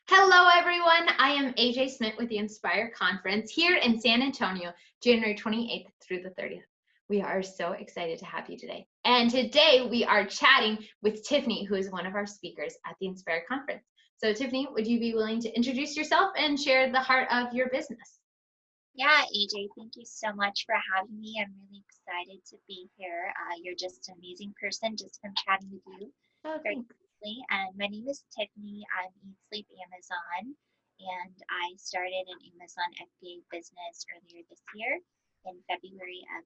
Hello, everyone. I am AJ Smith with the Inspire Conference here in San Antonio, January 28th through the 30th. We are so excited to have you today. And today we are chatting with Tiffany, who is one of our speakers at the Inspire Conference. So, Tiffany, would you be willing to introduce yourself and share the heart of your business? Yeah, AJ, thank you so much for having me. I'm really excited to be here. You're just an amazing person just from chatting with you Oh, very thanks. quickly. And my name is Tiffany. I'm Eat Sleep Amazon, and I started an Amazon FBA business earlier this year in February of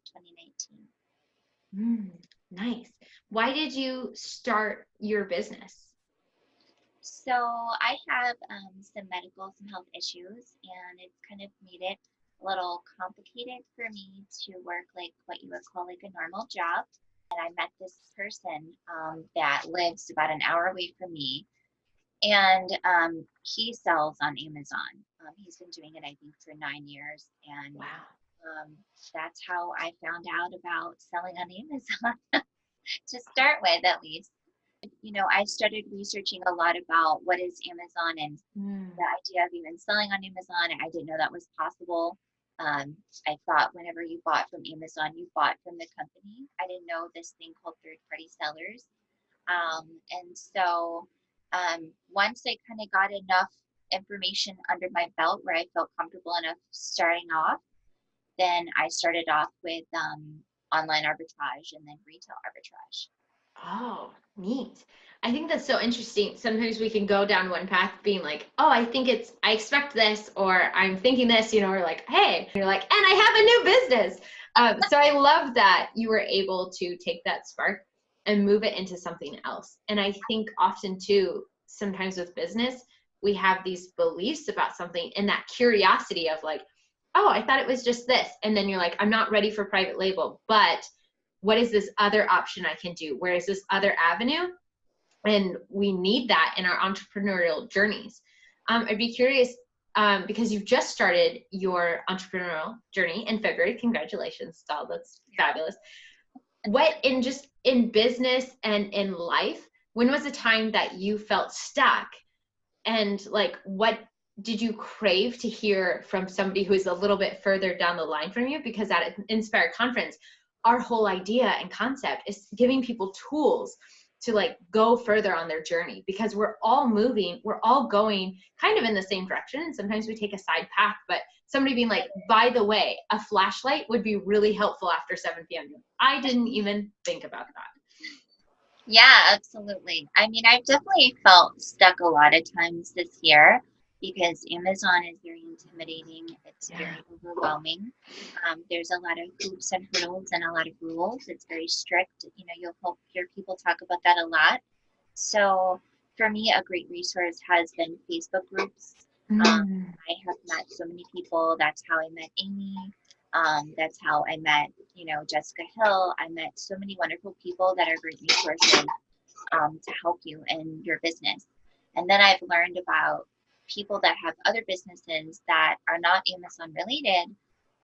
2019. Nice. Why did you start your business? So I have some health issues, and it's kind of made it a little complicated for me to work like what you would call like a normal job. And I met this person that lives about an hour away from me, and he sells on Amazon. He's been doing it, I think, for 9 years, and Wow. um, that's how I found out about selling on Amazon to start with, at least. I started researching a lot about what is Amazon and the idea of even selling on Amazon. I didn't know that was possible. I thought whenever you bought from Amazon, you bought from the company. I didn't know this thing called third-party sellers. And so once I kind of got enough information under my belt where I felt comfortable enough starting off, then I started off with online arbitrage and then retail arbitrage. Oh, neat. I think that's so interesting. Sometimes we can go down one path being like, oh, I expect this, or I'm thinking this, or like, hey, you're like, and I have a new business. So I love that you were able to take that spark and move it into something else. And I think often too, sometimes with business, we have these beliefs about something and that curiosity of like, oh, I thought it was just this. And then you're like, I'm not ready for private label, but what is this other option I can do? Where is this other avenue? And we need that in our entrepreneurial journeys. I'd be curious, because you've just started your entrepreneurial journey in February. Congratulations, Saul. That's fabulous. What in business and in life, when was the time that you felt stuck? And like, what did you crave to hear from somebody who is a little bit further down the line from you? Because at Inspire Conference, our whole idea and concept is giving people tools to like go further on their journey, because we're all going kind of in the same direction. And sometimes we take a side path, but somebody being like, by the way, a flashlight would be really helpful after 7 p.m. I didn't even think about that. Yeah, absolutely. I mean, I've definitely felt stuck a lot of times this year because Amazon is very intimidating. It's Yeah. very overwhelming. There's a lot of hoops and hurdles and a lot of rules. It's very strict. You'll hear people talk about that a lot. So for me, a great resource has been Facebook groups. I have met so many people. That's how I met Amy. That's how I met, Jessica Hill. I met so many wonderful people that are great resources to help you in your business. And then I've learned about people that have other businesses that are not Amazon related.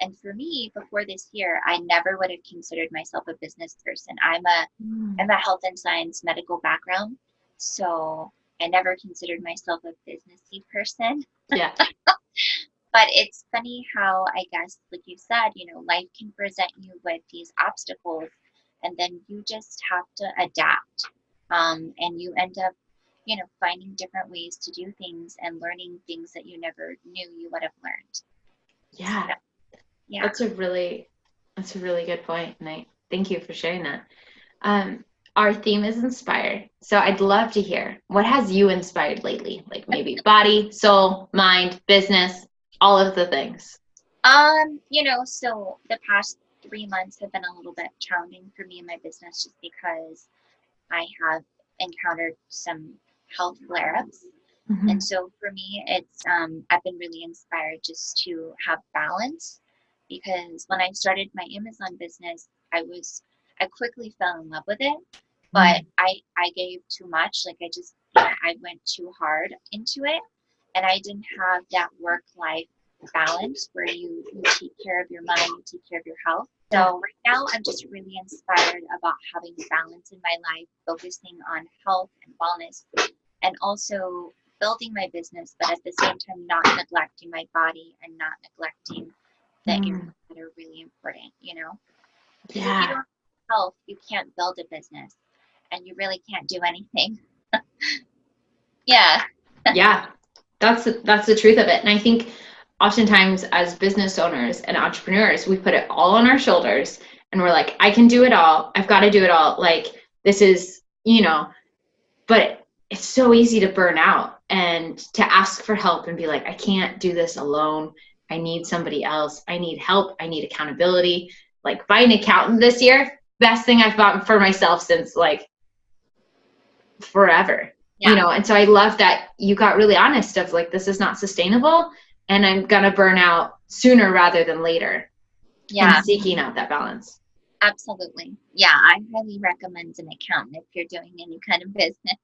And for me, before this year, I never would have considered myself a business person. I'm a health and science medical background, so I never considered myself a businessy person. Yeah. But it's funny how, I guess, like you said, life can present you with these obstacles, and then you just have to adapt. And you end up, finding different ways to do things and learning things that you never knew you would have learned. Yeah. So, yeah. That's a really good point, and I thank you for sharing that. Our theme is inspired, so I'd love to hear what has you inspired lately, like maybe body, soul, mind, business, all of the things. So the past 3 months have been a little bit challenging for me in my business just because I have encountered some health flare-ups. And so for me, I've been really inspired just to have balance, because when I started my Amazon business, I quickly fell in love with it, but I gave too much. Like I went too hard into it, and I didn't have that work-life balance where you take care of your mind, you take care of your health. So right now, I'm just really inspired about having balance in my life, focusing on health and wellness, and also building my business, but at the same time, not neglecting my body and not neglecting the areas that are really important, you know? Because if you don't have health, you can't build a business and you really can't do anything. Yeah. Yeah, that's the truth of it. And I think oftentimes as business owners and entrepreneurs, we put it all on our shoulders and we're like, I can do it all. I've got to do it all. Like this is, but it's so easy to burn out and to ask for help and be like, I can't do this alone. I need somebody else. I need help. I need accountability. Like buying an accountant this year, best thing I've bought for myself since like forever. Yeah. And so I love that you got really honest of like, this is not sustainable and I'm going to burn out sooner rather than later. Yeah. And seeking out that balance. Absolutely. Yeah. I highly recommend an accountant if you're doing any kind of business.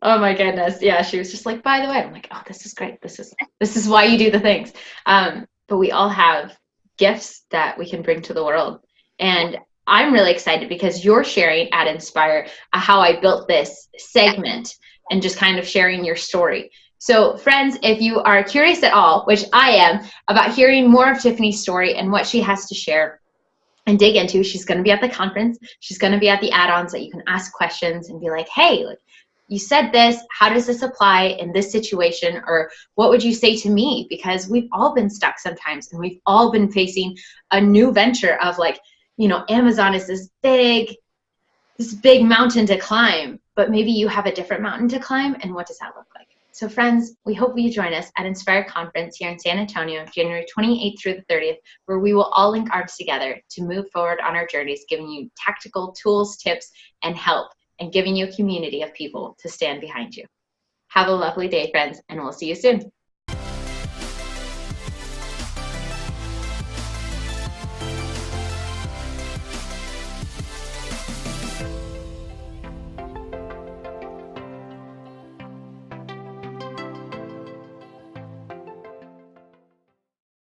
Oh my goodness. Yeah. She was just like, by the way, I'm like, oh, this is great. This is why you do the things. But we all have gifts that we can bring to the world. And I'm really excited because you're sharing at Inspire how I built this segment and just kind of sharing your story. So friends, if you are curious at all, which I am, about hearing more of Tiffany's story and what she has to share and dig into, she's going to be at the conference. She's going to be at the add-ons that you can ask questions and be like, hey, like, you said this, how does this apply in this situation? Or what would you say to me? Because we've all been stuck sometimes and we've all been facing a new venture of like, Amazon is this big mountain to climb, but maybe you have a different mountain to climb. And what does that look like? So friends, we hope you join us at Inspire Conference here in San Antonio, January 28th through the 30th, where we will all link arms together to move forward on our journeys, giving you tactical tools, tips, and help, and giving you a community of people to stand behind you. Have a lovely day, friends, and we'll see you soon.